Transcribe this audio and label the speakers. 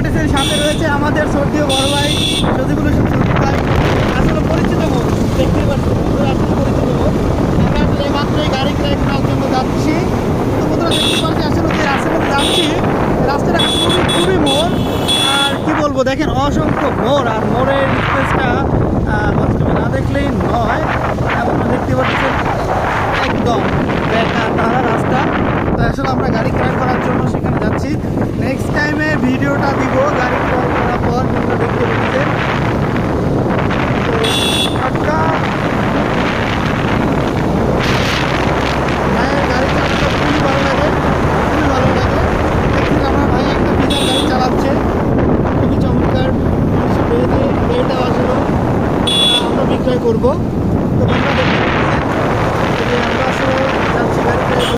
Speaker 1: সাথে রয়েছে আমাদের সর্দীয় বড় ভাই সজিবুল সর্দি ভাই, আসলে পরিচিত মুখ, দেখতেই পাচ্ছি বন্ধুরা, আসলে পরিচিত মুখ। আমরা আসলে মাত্রই গাড়ি ক্রয় করার জন্য যাচ্ছি। তো বন্ধুরা দেখতে পাচ্ছি আসলে যে রাস্তাটাতে যাচ্ছি, রাস্তাটা খুবই খুবই মোড়, আর কি বলবো দেখেন অসংখ্য মোড়, আর মোড়ের স্পেসটা বাস্তবে না দেখলেই নয়। আপনারা দেখতে পাচ্ছেন একদম দেখা তারা রাস্তা। তো আসলে আমরা গাড়ি ক্রয় করার জন্য সেখানে যাচ্ছি। নেক্সট টাইমে ভিডিওটা দিব গাড়ি ক্রয় করার পর, আপনারা দেখতে পাচ্ছেন